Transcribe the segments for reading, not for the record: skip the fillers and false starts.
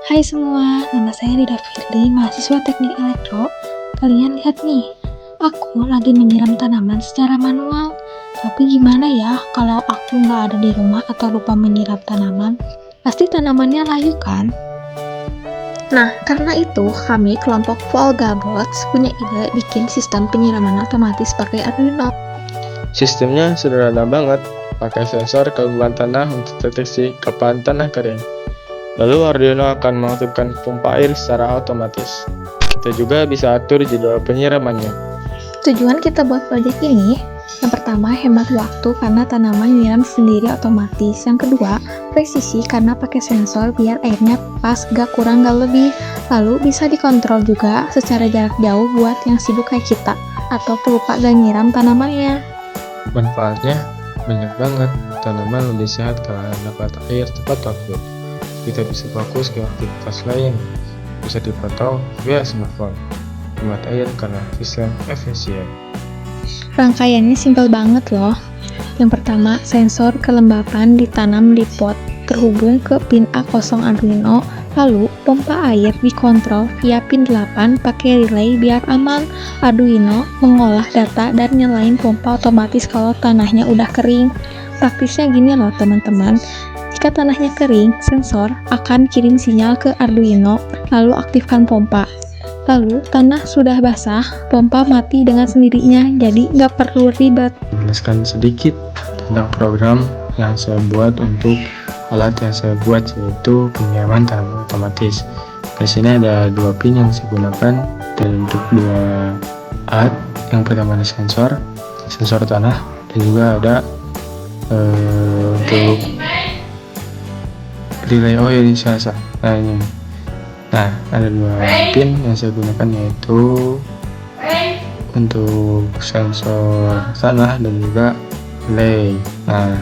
Hai semua, nama saya Rida Firly, mahasiswa teknik elektro. Kalian lihat nih, aku lagi menyiram tanaman secara manual. Tapi gimana ya kalau aku nggak ada di rumah atau lupa menyiram tanaman? Pasti tanamannya layu kan? Nah, karena itu kami kelompok Volgabots punya ide bikin sistem penyiraman otomatis pakai Arduino. Sistemnya sederhana banget, pakai sensor kelembaban tanah untuk deteksi kapan tanah kering. Lalu Arduino akan mengaktifkan pompa air secara otomatis. Kita juga bisa atur jadwal penyiramannya. Tujuan kita buat proyek ini, yang pertama hemat waktu karena tanaman nyiram sendiri otomatis. Yang kedua, presisi karena pakai sensor biar airnya pas gak kurang gak lebih. Lalu bisa dikontrol juga secara jarak jauh buat yang sibuk kayak kita atau pelupa gak nyiram tanamannya. Manfaatnya banyak banget, tanaman lebih sehat karena dapat air tepat waktu. Kita bisa fokus ke aktivitas lain, bisa dipantau via smartphone, hemat air karena sistem efisien. Rangkaiannya simpel banget loh. Yang pertama, sensor kelembapan ditanam di pot terhubung ke pin A0 Arduino, lalu pompa air dikontrol via pin 8 pakai relay biar aman. Arduino mengolah data dan nyalain pompa otomatis kalau tanahnya udah kering. Praktisnya gini loh teman-teman. Jika tanahnya kering, sensor akan kirim sinyal ke Arduino, lalu aktifkan pompa. Lalu tanah sudah basah, pompa mati dengan sendirinya, jadi nggak perlu ribet. Jelaskan sedikit tentang program yang saya buat untuk alat yang saya buat, yaitu penyiraman tanaman otomatis. Di sini ada dua pin yang saya gunakan dan untuk dua alat. Yang pertama ada sensor tanah, dan juga ada untuk relay. Oh ini salah. Nah, ada dua pin yang saya gunakan, yaitu untuk sensor tanah dan juga relay. Nah,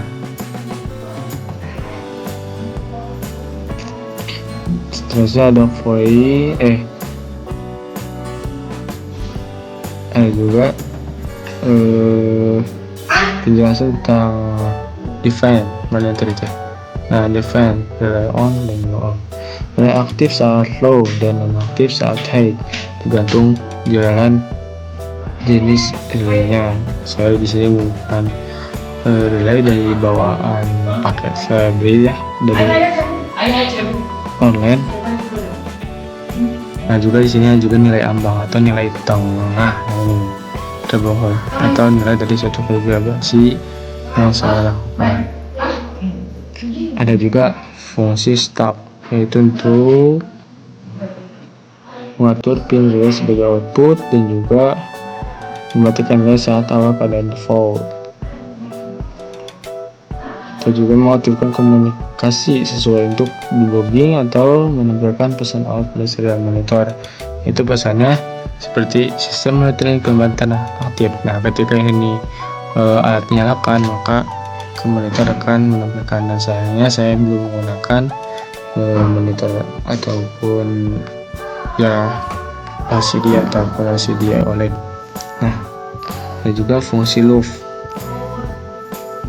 seterusnya ada ada juga penjelasan tentang define tadi. Nah, define relay on dan low on. Relay aktif saat low dan non-aktif saat high, tergantung jalan jenis relaynya. Saya di sini menggunakan relay dari bawaan paket saya beli ya dari online. Nah, juga di sini juga nilai ambang atau nilai tengah terbohong atau nilai dari suatu kalibrasi yang saya lakukan. Ada juga fungsi stop, yaitu untuk mengatur pin relay sebagai output dan juga mematikan relay saat awal pada default. Kita juga mengaktifkan komunikasi sesuai untuk debugging atau menampilkan pesan out pada serial monitor. Itu pesannya seperti sistem monitoring kelembaban tanah aktif. Nah, ketika ini alat dinyalakan, maka ke monitor akan menampilkan, dan sayangnya saya belum menggunakan monitor ataupun ya LCD ataupun LCD OLED. Nah, ada juga fungsi loop,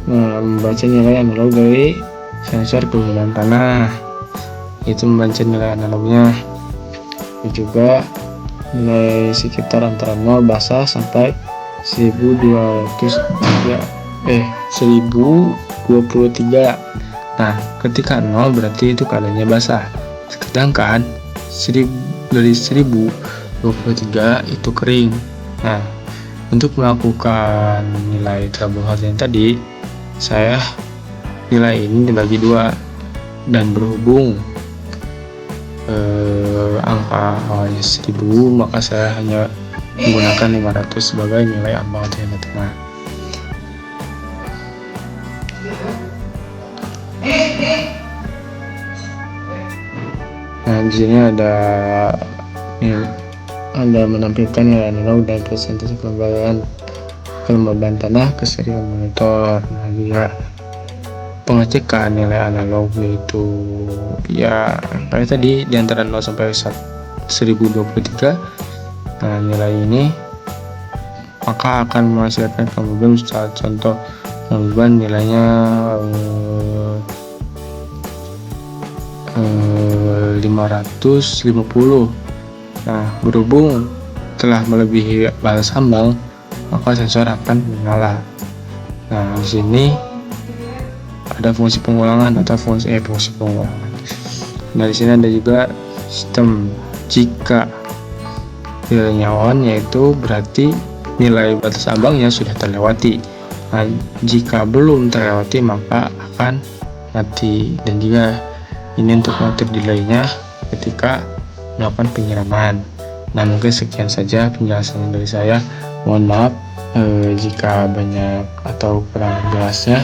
membaca nilai analog dari sensor kelembaban tanah, itu membaca nilai analognya, dan juga nilai sekitar antara 0 basah sampai 1023. Nah, ketika 0 berarti itu keadaannya basah, sedangkan dari 1023 itu kering. Nah, untuk melakukan nilai troubleshoot yang tadi, saya nilai ini dibagi dua, dan berhubung angka awalnya 1000, maka saya hanya menggunakan 500 sebagai nilai ambang tengah. Nah, di sini ada menampilkan nilai analog dan presentasi kelembaban tanah ke serial monitor. Nah, juga pengecekan nilai analog, yaitu ya kayak tadi di antara 0 sampai 1023. Nah, nilai ini maka akan menghasilkan kelembaban. Misalnya contoh kelembaban nilainya 550. Nah, berhubung telah melebihi batas ambang, maka sensor akan menyala. Nah, di sini ada fungsi pengulangan atau fungsi pengulangan. Nah, di sini ada juga sistem jika nilainya on, yaitu berarti nilai batas ambangnya sudah terlewati. Nah, jika belum terlewati maka akan mati. Dan juga ini untuk mengatur delaynya ketika melakukan penyiraman. Nah, mungkin sekian saja penjelasan dari saya. Mohon maaf jika banyak atau kurang jelasnya.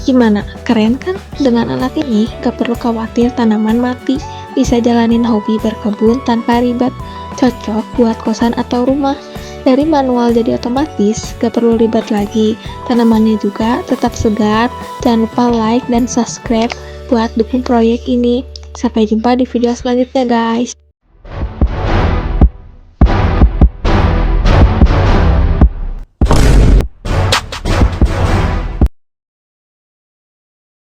Gimana? Keren kan? Dengan alat ini gak perlu khawatir tanaman mati. Bisa jalanin hobi berkebun tanpa ribet. Cocok buat kosan atau rumah. Dari manual jadi otomatis, gak perlu ribet lagi. Tanamannya juga tetap segar. Jangan lupa like dan subscribe buat dukung proyek ini. Sampai jumpa di video selanjutnya guys.